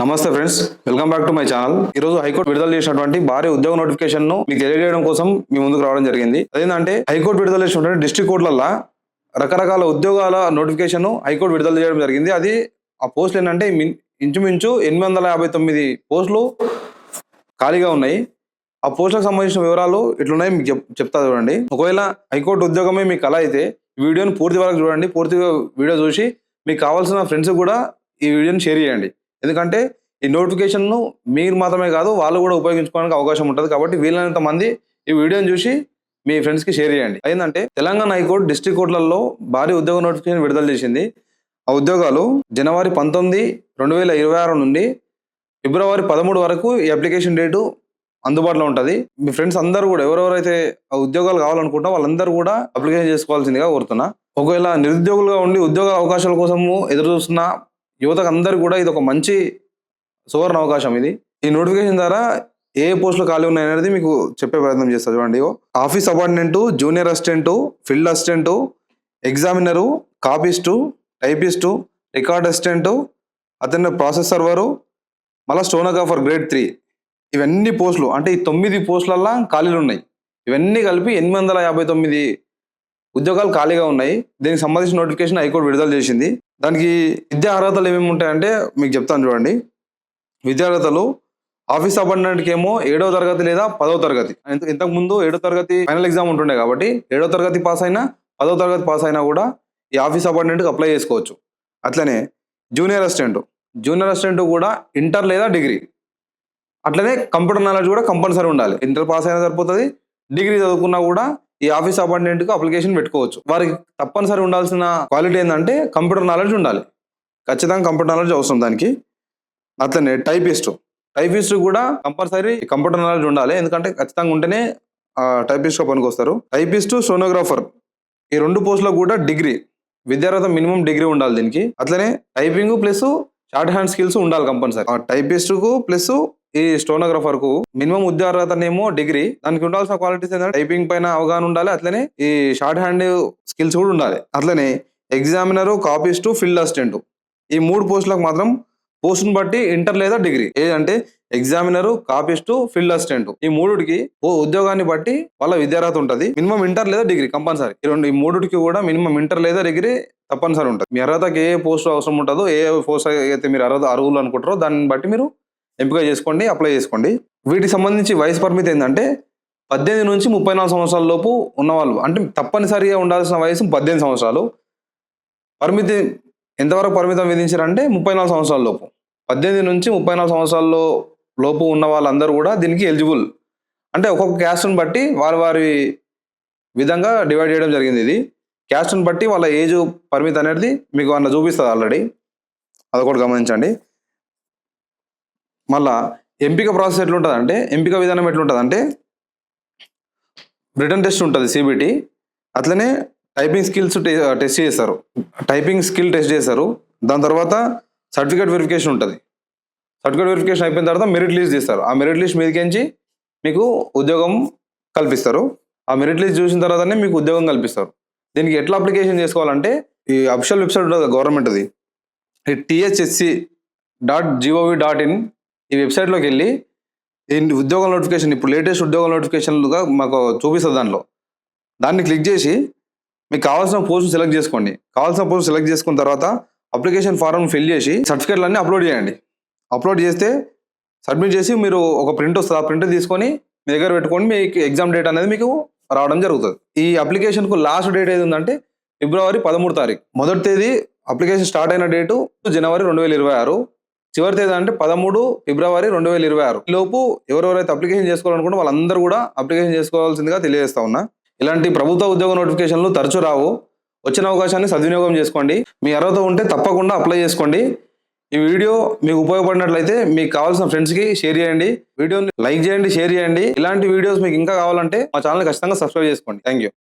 నమస్తే friends, welcome back to my channel. ఈ రోజు హైకోర్టు విడుదల చేసినటువంటి భారీ ఉద్యోగ నోటిఫికేషన్ ను మీకు తెలియజేయడం కోసం మీ ముందుకు రావడం జరిగింది. అదేంటంటే హైకోర్టు విడుదల చేసినటువంటి డిస్ట్రిక్ట్ కోర్టులలో రకరకాల ఉద్యోగాల నోటిఫికేషన్ హైకోర్టు విడుదల చేయడం జరిగింది. అది ఆ పోస్టులు ఏంటంటే ఇంచుమించు 859 పోస్టులు ఖాళీగా ఉన్నాయి. ఆ పోస్టులకు సంబంధించిన వివరాలు ఇట్లున్నాయి, మీకు చెప్తా చూడండి. ఒకవేళ హైకోర్టు ఉద్యోగమే మీ కళ అయితే ఈ వీడియోని పూర్తి వరకు చూడండి. పూర్తిగా వీడియో చూసి మీకు కావాల్సిన ఫ్రెండ్స్ కూడా ఈ వీడియోని షేర్ చేయండి. ఎందుకంటే ఈ నోటిఫికేషన్ను మీరు మాత్రమే కాదు, వాళ్ళు కూడా ఉపయోగించుకోవడానికి అవకాశం ఉంటుంది. కాబట్టి వీలైనంత మంది ఈ వీడియోని చూసి మీ ఫ్రెండ్స్కి షేర్ చేయండి. ఏంటంటే తెలంగాణ హైకోర్టు డిస్ట్రిక్ట్ కోర్టులలో భారీ ఉద్యోగ నోటిఫికేషన్ విడుదల చేసింది. ఆ ఉద్యోగాలు జనవరి 19, 2026 నుండి ఫిబ్రవరి 13 వరకు ఈ అప్లికేషన్ డేటు అందుబాటులో ఉంటుంది. మీ ఫ్రెండ్స్ అందరూ కూడా ఎవరెవరైతే ఆ ఉద్యోగాలు కావాలనుకుంటారో వాళ్ళందరూ కూడా అప్లికేషన్ చేసుకోవాల్సిందిగా కోరుతున్నా. ఒకవేళ నిరుద్యోగులుగా ఉండి ఉద్యోగ అవకాశాల కోసము ఎదురు చూస్తున్న యువతకు అందరూ కూడా ఇది ఒక మంచి సువర్ణ అవకాశం. ఇది ఈ నోటిఫికేషన్ ద్వారా ఏ పోస్టులు ఖాళీ ఉన్నాయనేది మీకు చెప్పే ప్రయత్నం చేస్తా చూడండి. Office appointment, junior assistant, field assistant, examiner, copyist, typist, record assistant, అతని ప్రాసెస్ సర్వరు, మళ్ళీ స్టోనోగ్రాఫర్ గ్రేడ్ 3, ఇవన్నీ పోస్టులు అంటే ఈ 9 పోస్టులల్లో ఖాళీలు ఉన్నాయి. ఇవన్నీ కలిపి 859 ఉద్యోగాలు ఖాళీగా ఉన్నాయి. దీనికి సంబంధించిన నోటిఫికేషన్ హైకోర్టు విడుదల చేసింది. దానికి విద్యా అర్హతలు ఏమేమి ఉంటాయంటే మీకు చెప్తాను చూడండి. విద్యా అర్హతలు ఆఫీస్ అపాయింట్మెంట్కి ఏమో 7వ తరగతి లేదా 10వ తరగతి. ఇంతకు ముందు 7వ తరగతి ఫైనల్ ఎగ్జామ్ ఉంటుండే కాబట్టి 7వ తరగతి పాస్ అయినా 10వ తరగతి పాస్ అయినా కూడా ఈ ఆఫీస్ అపాయింట్మెంట్కి అప్లై చేసుకోవచ్చు. అట్లనే జూనియర్ అసిస్టెంట్ కూడా ఇంటర్ లేదా డిగ్రీ. అట్లనే కంప్యూటర్ నాలెడ్జ్ కూడా కంపల్సరీ ఉండాలి. ఇంటర్ పాస్ అయినా సరిపోతుంది, డిగ్రీ చదువుకున్నా కూడా ఈ ఆఫీస్ అపాయింట్మెంట్కి అప్లికేషన్ పెట్టుకోవచ్చు. వారికి తప్పనిసరి ఉండాల్సిన క్వాలిటీ ఏంటంటే కంప్యూటర్ నాలెడ్జ్ ఉండాలి. ఖచ్చితంగా కంప్యూటర్ నాలెడ్జ్ అవసరం దానికి. అట్లనే టైపిస్ట్ కూడా కంపల్సరీ కంప్యూటర్ నాలెడ్జ్ ఉండాలి. ఎందుకంటే ఖచ్చితంగా ఉంటేనే టైపిస్ట్గా పనికి వస్తారు. టైపిస్ట్, స్టోనోగ్రాఫర్ ఈ 2 పోస్టులకు కూడా డిగ్రీ, విద్యార్హత మినిమం డిగ్రీ ఉండాలి దీనికి. అట్లనే typing plus short hand skills ఉండాలి కంపల్సరీ. టైపిస్ట్కు ప్లస్ ఈ స్టోనోగ్రాఫర్ కు మినిమం ఉద్యోగనేమో డిగ్రీ. దానికి ఉండాల్సిన క్వాలిటీస్ ఏంటంటే టైపింగ్ పైన అవగాహన ఉండాలి. అట్లనే ఈ షార్ట్ హ్యాండ్ స్కిల్స్ కూడా ఉండాలి. అట్లనే ఎగ్జామినరు, కాపీస్టు, ఫీల్డ్ అసిస్టెంట్ ఈ 3 పోస్టులకు మాత్రం పోస్టును బట్టి ఇంటర్ లేదా డిగ్రీ. ఏదంటే ఎగ్జామినరు, కాపీస్టు, ఫీల్డ్ అసిస్టెంట్ ఈ 3కి ఉద్యోగాన్ని బట్టి వాళ్ళ విద్యార్హత ఉంటుంది. మినిమం ఇంటర్ లేదా డిగ్రీ కంపల్సరీ. ఈ 3కి కూడా మినిమం ఇంటర్ లేదా డిగ్రీ తప్పనిసరి ఉంటుంది. మీ అర్హతకి ఏ పోస్ట్ అవసరం ఉంటుందో, ఏ పోస్ట్ అయితే మీరు అర్హులు అనుకుంటారో దాన్ని బట్టి మీరు ఎంపిక చేసుకోండి, అప్లై చేసుకోండి. వీటికి సంబంధించి వయసు పరిమితి ఏంటంటే 18 నుంచి 34 సంవత్సరాల లోపు ఉన్నవాళ్ళు, అంటే తప్పనిసరిగా ఉండాల్సిన వయసు 18 సంవత్సరాలు. పరిమితి ఎంతవరకు పరిమితం విధించారంటే 34 సంవత్సరాల లోపు. 18 నుంచి 34 సంవత్సరాల లోపు ఉన్న వాళ్ళందరూ కూడా దీనికి ఎలిజిబుల్. అంటే ఒక్కొక్క క్యాస్ట్ని బట్టి వారి విధంగా డివైడ్ చేయడం జరిగింది. ఇది క్యాస్ట్ని బట్టి వాళ్ళ ఏజ్ పరిమితి అనేది మీకు అన్న చూపిస్తుంది ఆల్రెడీ, అదొకటి గమనించండి. మళ్ళా ఎంపిక ప్రాసెస్ ఎట్లుంటుందంటే, ఎంపిక విధానం ఎట్లుంటుందంటే రిటన్ టెస్ట్ ఉంటుంది, సిబిటి. అట్లనే టైపింగ్ స్కిల్స్ టెస్ట్ చేస్తారు, టైపింగ్ స్కిల్ టెస్ట్ చేస్తారు. దాని తర్వాత సర్టిఫికేట్ వెరిఫికేషన్ ఉంటుంది. సర్టిఫికేట్ వెరిఫికేషన్ అయిపోయిన తర్వాత మెరిట్ లిస్ట్ చేస్తారు. ఆ మెరిట్ లిస్ట్ మీదకించి మీకు ఉద్యోగం కల్పిస్తారు. ఆ మెరిట్ లిస్ట్ చూసిన తర్వాతనే మీకు ఉద్యోగం కల్పిస్తారు. దీనికి ఎట్లా అప్లికేషన్ చేసుకోవాలంటే ఈ అఫిషియల్ వెబ్సైట్ ఉంటుంది గవర్నమెంట్ది, ఈ thsc.gov.in ఈ వెబ్సైట్లోకి వెళ్ళి ఈ ఉద్యోగ నోటిఫికేషన్, ఇప్పుడు లేటెస్ట్ ఉద్యోగ నోటిఫికేషన్లుగా మాకు చూపిస్తుంది. దాన్ని క్లిక్ చేసి మీకు కావాల్సిన పోస్ట్ సెలెక్ట్ చేసుకోండి. కావాల్సిన పోస్ట్ సెలెక్ట్ చేసుకున్న తర్వాత అప్లికేషన్ ఫారం ఫిల్ చేసి సర్టిఫికేట్లన్నీ అప్లోడ్ చేయండి. అప్లోడ్ చేస్తే సబ్మిట్ చేసి మీరు ఒక ప్రింట్ వస్తుంది, ఆ ప్రింట్ తీసుకొని మీ దగ్గర పెట్టుకొని మీకు ఎగ్జామ్ డేట్ అనేది మీకు రావడం జరుగుతుంది. ఈ అప్లికేషన్కు లాస్ట్ డేట్ ఏది ఉందంటే ఫిబ్రవరి 13 తారీఖు. మొదటి తేదీ అప్లికేషన్ స్టార్ట్ అయిన డేటు జనవరి 2026. చివరి తేదీ అంటే 13 ఫిబ్రవరి 2026. లోపు ఎవరెవరైతే అప్లికేషన్ చేసుకోవాలనుకుంటే వాళ్ళందరూ కూడా అప్లికేషన్ చేసుకోవాల్సిందిగా తెలియజేస్తా ఉన్నా. ఇలాంటి ప్రభుత్వ ఉద్యోగ నోటిఫికేషన్లు తరచూ రావు. వచ్చిన అవకాశాన్ని సద్వినియోగం చేసుకోండి. మీ అర్హత ఉంటే తప్పకుండా అప్లై చేసుకోండి. ఈ వీడియో మీకు ఉపయోగపడినట్లయితే మీకు కావాల్సిన ఫ్రెండ్స్కి షేర్ చేయండి. వీడియోని లైక్ చేయండి, షేర్ చేయండి. ఇలాంటి వీడియోస్ మీకు ఇంకా కావాలంటే మా ఛానల్ ఖచ్చితంగా సబ్స్క్రైబ్ చేసుకోండి. Thank you.